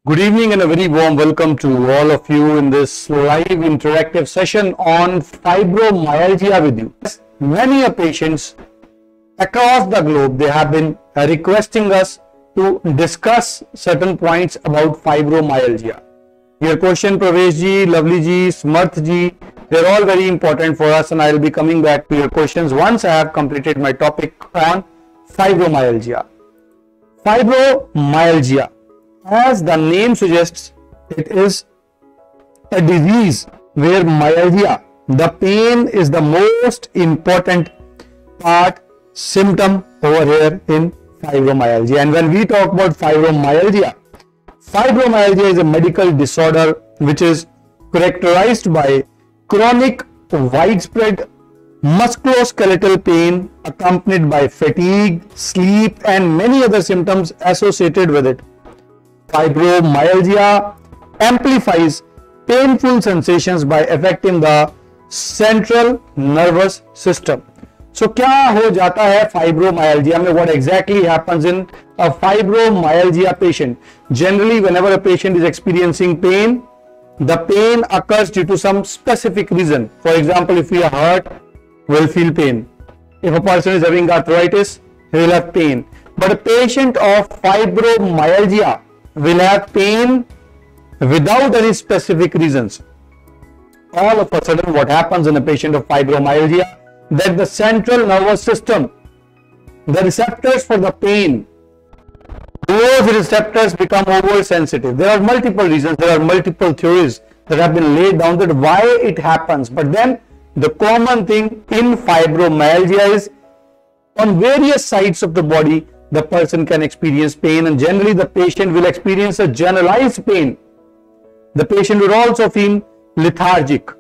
Good evening and a very warm welcome to all of you in this live interactive session on fibromyalgia with you. Many patients across the globe, they have been requesting us to discuss certain points about fibromyalgia. Your question, Pravesh ji, Lovely ji, Smarth ji, they're all very important for us, and I'll be coming back to your questions once I have completed my topic on fibromyalgia. Fibromyalgia, as the name suggests, it is a disease where myalgia, the pain, is the most important symptom over here in fibromyalgia. And when we talk about fibromyalgia is a medical disorder which is characterized by chronic, widespread musculoskeletal pain accompanied by fatigue, sleep, and many other symptoms associated with it. Fibromyalgia amplifies painful sensations by affecting the central nervous system. So, क्या हो जाता है fibromyalgia में? What exactly happens in a fibromyalgia patient? Generally, whenever a patient is experiencing pain, the pain occurs due to some specific reason. For example, if we are hurt, we will feel pain. If a person is having arthritis, he will have pain. But a patient of fibromyalgia will have pain without any specific reasons. All of a sudden, what happens in a patient of fibromyalgia, that the central nervous system, the receptors for the pain, those receptors become oversensitive. There are multiple reasons, there are multiple theories that have been laid down that why it happens. But then the common thing in fibromyalgia is on various sides of the body, the person can experience pain, and generally the patient will experience a generalized pain. The patient will also feel lethargic.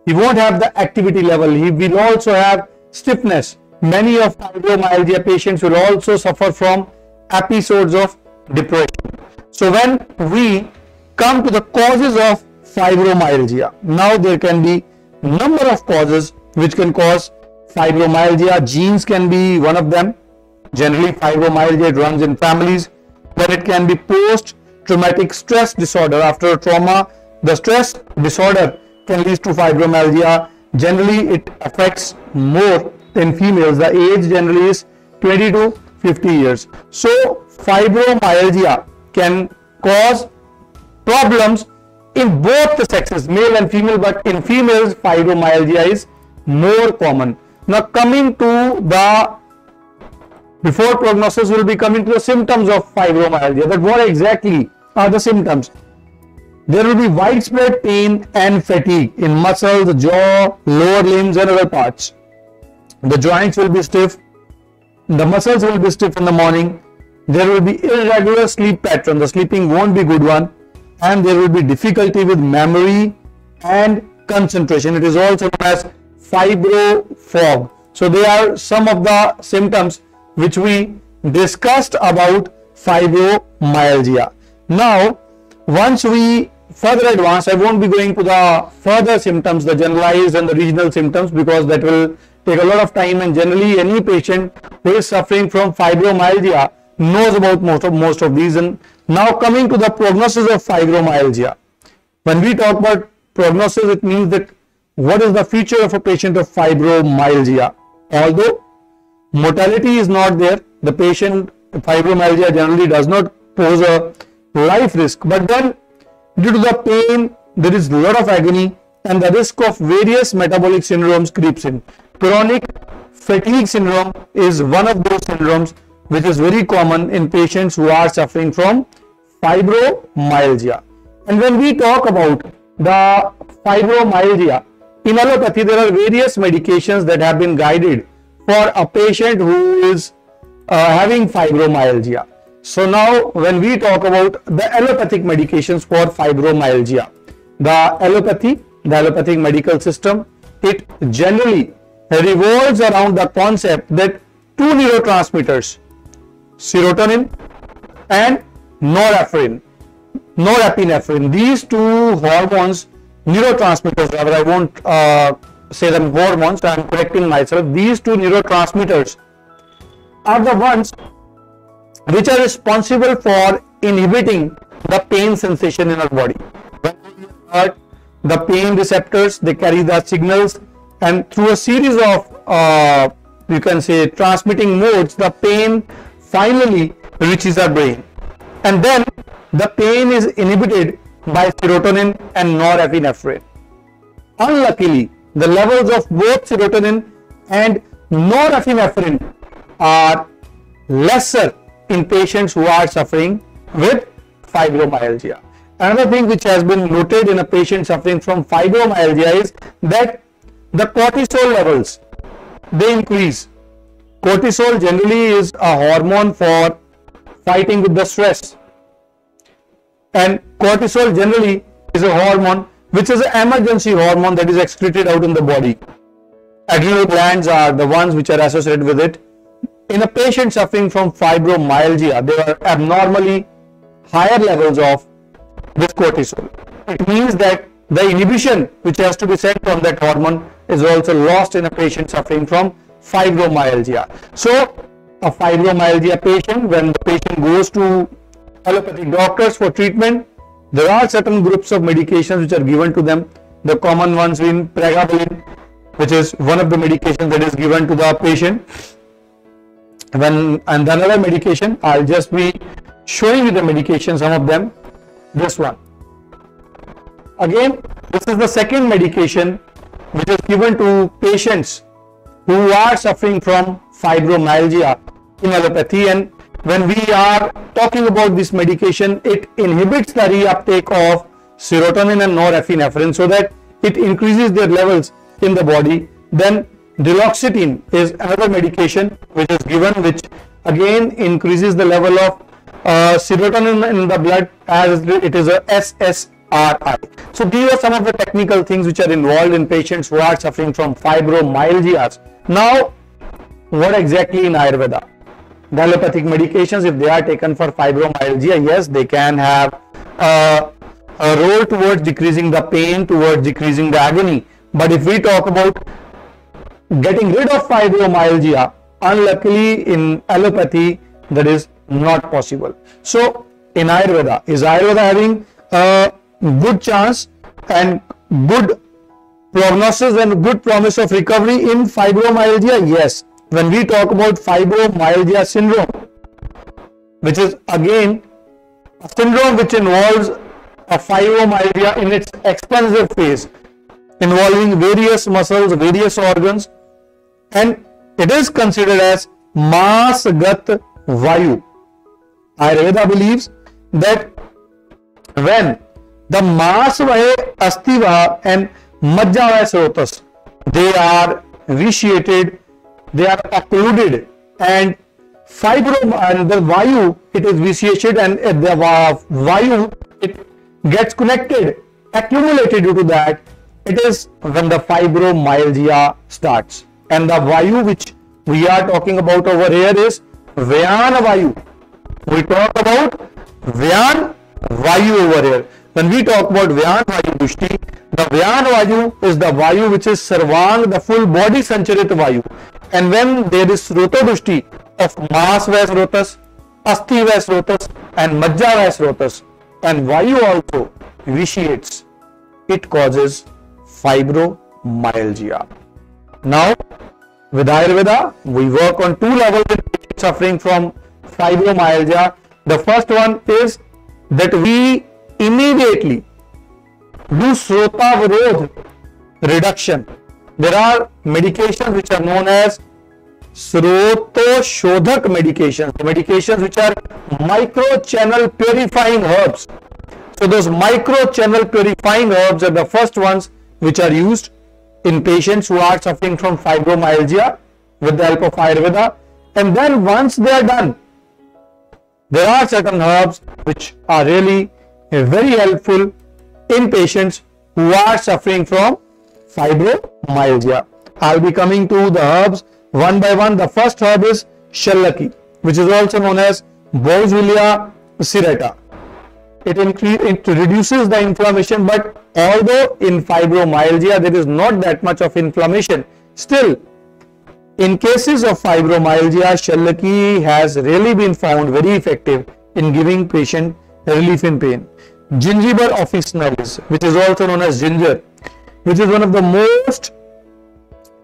He won't have the activity level. He will also have stiffness. Many of fibromyalgia patients will also suffer from episodes of depression. So when we come to the causes of fibromyalgia, now there can be number of causes which can cause fibromyalgia. Genes can be one of them. Generally, fibromyalgia runs in families. Then it can be post-traumatic stress disorder. After a trauma, the stress disorder can lead to fibromyalgia. Generally, it affects more in females. The age generally is 20 to 50 years. So, fibromyalgia can cause problems in both the sexes, male and female, but in females, fibromyalgia is more common. Now, coming to the before prognosis, will be coming to the symptoms of fibromyalgia. That what exactly are the symptoms? There will be widespread pain and fatigue in muscles, jaw, lower limbs, and other parts. The joints will be stiff. The muscles will be stiff in the morning. There will be irregular sleep pattern. The sleeping won't be good one, and there will be difficulty with memory and concentration. It is also known as fibro fog. So they are some of the symptoms which we discussed about fibromyalgia. Now, once we further advance, I won't be going to the further symptoms, the generalized and the regional symptoms, because that will take a lot of time, and generally any patient who is suffering from fibromyalgia knows about most of these. And now coming to the prognosis of fibromyalgia. When we talk about prognosis, it means that what is the future of a patient of fibromyalgia. Although mortality is not there, the patient fibromyalgia generally does not pose a life risk, but then due to the pain, there is a lot of agony, and the risk of various metabolic syndromes creeps in. Chronic fatigue syndrome is one of those syndromes which is very common in patients who are suffering from fibromyalgia. And when we talk about the fibromyalgia, in allopathy, there are various medications that have been guided for a patient who is having fibromyalgia. So now when we talk about the allopathic medications for fibromyalgia, the allopathic medical system, it generally revolves around the concept that two neurotransmitters, serotonin and norepinephrine, these two hormones, neurotransmitters, rather I won't say them hormones, I am correcting myself, these two neurotransmitters are the ones which are responsible for inhibiting the pain sensation in our body. When we hurt, the pain receptors, they carry the signals, and through a series of you can say transmitting modes, the pain finally reaches our brain, and then the pain is inhibited by serotonin and norepinephrine. Unluckily, the levels of both serotonin and norepinephrine are lesser in patients who are suffering with fibromyalgia. Another thing which has been noted in a patient suffering from fibromyalgia is that the cortisol levels, they increase. Cortisol generally is a hormone for fighting with the stress, and cortisol generally is a hormone which is an emergency hormone that is excreted out in the body. Adrenal glands are the ones which are associated with it. In a patient suffering from fibromyalgia, there are abnormally higher levels of this cortisol. It means that the inhibition which has to be sent from that hormone is also lost in a patient suffering from fibromyalgia. So a fibromyalgia patient, when the patient goes to allopathic doctors for treatment, there are certain groups of medications which are given to them. The common ones being pregabalin, which is one of the medications that is given to the patient. And another medication, I'll just be showing you the medication, some of them. This one. Again, this is the second medication which is given to patients who are suffering from fibromyalgia in allopathy, and when we are talking about this medication, it inhibits the reuptake of serotonin and norepinephrine so that it increases their levels in the body. Then duloxetine is another medication which is given, which again increases the level of serotonin in the blood, as it is a SSRI. So these are some of the technical things which are involved in patients who are suffering from fibromyalgia. Now, what exactly in Ayurveda? The allopathic medications, if they are taken for fibromyalgia, yes, they can have a role towards decreasing the pain, towards decreasing the agony. But if we talk about getting rid of fibromyalgia, unluckily in allopathy, that is not possible. So in Ayurveda, is Ayurveda having a good chance and good prognosis and good promise of recovery in fibromyalgia? Yes. When we talk about fibromyalgia syndrome, which is again a syndrome which involves a fibromyalgia in its expansive phase, involving various muscles, various organs, and it is considered as Masgat Vayu. Ayurveda believes that when the Masvaya, Astiva and Majjavaya Srotas, they are vitiated, they are occluded, and and the Vayu, it is vitiated, and the Vayu, it gets connected, accumulated due to that, it is when the fibromyalgia starts. And the Vayu which we are talking about over here is Vyana Vayu. We talk about Vyan Vayu over here. When we talk about Vyan Vayu Dushti, the Vyan Vayu is the Vayu which is Sarvang, the full body Sancharit Vayu. And when there is Sroto Dushti of Masvaya Srotas, Astivaya Srotas and Majjavaya Srotas, and Vayu also vitiates, it causes fibromyalgia. Now, with Ayurveda, we work on two levels in patients suffering from fibromyalgia. The first one is that we immediately do Srota reduction. There are medications which are known as Srotoshodhak medications, medications which are micro-channel purifying herbs. So those micro-channel purifying herbs are the first ones which are used in patients who are suffering from fibromyalgia with the help of Ayurveda. And then once they are done, there are certain herbs which are really very helpful in patients who are suffering from fibromyalgia. I'll be coming to the herbs one by one. The first herb is Shallaki, which is also known as Boswellia serrata. It reduces the inflammation, but although in fibromyalgia there is not that much of inflammation, still in cases of fibromyalgia, Shallaki has really been found very effective in giving patient relief in pain. Gingiber officinalis, which is also known as ginger, which is one of the most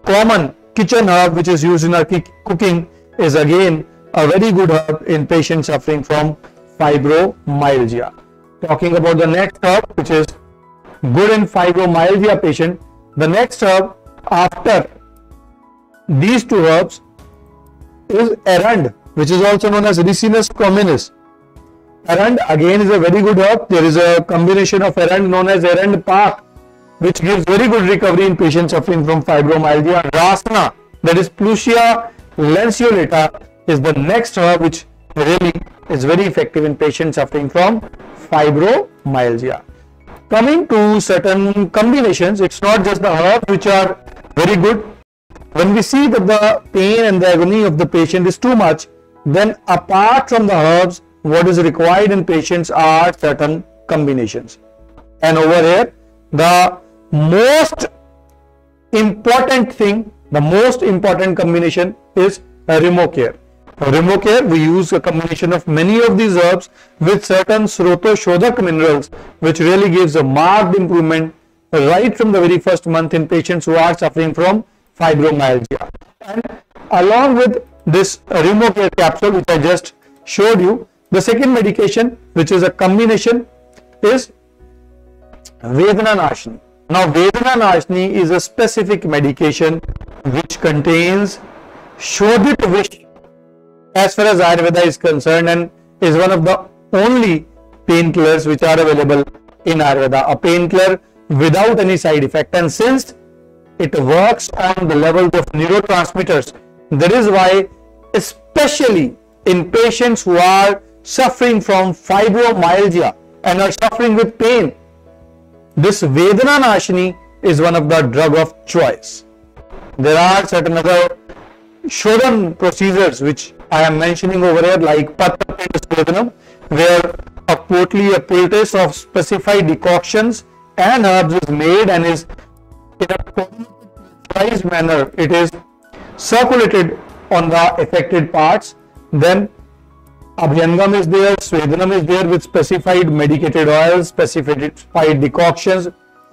common kitchen herb which is used in our cooking, is again a very good herb in patients suffering from fibromyalgia. Talking about the next herb which is good in fibromyalgia patient, the next herb after these two herbs is arund, which is also known as Ricinus communis. Arund again is a very good herb. There is a combination of arund known as arund pak, which gives very good recovery in patients suffering from fibromyalgia. Rasna, that is Plusia lanceolata, is the next herb which really is very effective in patients suffering from fibromyalgia. Coming to certain combinations, it's not just the herbs which are very good. When we see that the pain and the agony of the patient is too much, then apart from the herbs, what is required in patients are certain combinations. And over here, the most important thing, the most important combination is Remocare. Remocare, we use a combination of many of these herbs with certain Srotoshodhak minerals, which really gives a marked improvement right from the very first month in patients who are suffering from fibromyalgia. And along with this Remocare capsule, which I just showed you, the second medication, which is a combination, is Vedananashini. Now, Vedananashini is a specific medication which contains Shodhit Vish as far as Ayurveda is concerned, and is one of the only painkillers which are available in Ayurveda, a painkiller without any side effect. And since it works on the levels of neurotransmitters, that is why, especially in patients who are suffering from fibromyalgia and are suffering with pain, this Vedananashini is one of the drug of choice. There are certain other Shodhan procedures which I am mentioning over here, like Patra Vedanam, where a poultice of specified decoctions and herbs is made and is in a precise manner, it is circulated on the affected parts. Then Abhyangam is there, Swedanam is there with specified medicated oils, specified decoctions,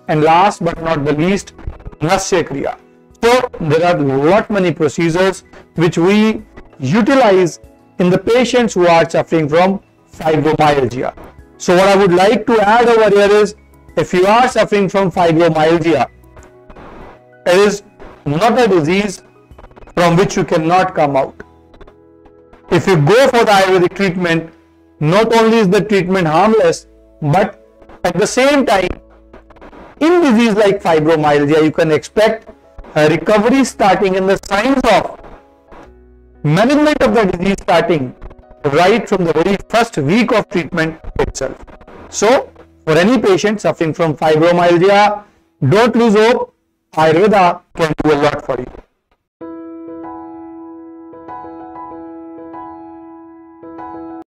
and last but not the least, Nasya Kriya. So there are lot many procedures which we utilize in the patients who are suffering from fibromyalgia. So what I would like to add over here is, if you are suffering from fibromyalgia, it is not a disease from which you cannot come out. If you go for the Ayurvedic treatment, not only is the treatment harmless, but at the same time, in disease like fibromyalgia, you can expect a recovery starting in the signs of management of the disease starting right from the very first week of treatment itself. So, for any patient suffering from fibromyalgia, don't lose hope. Ayurveda can do a lot for you.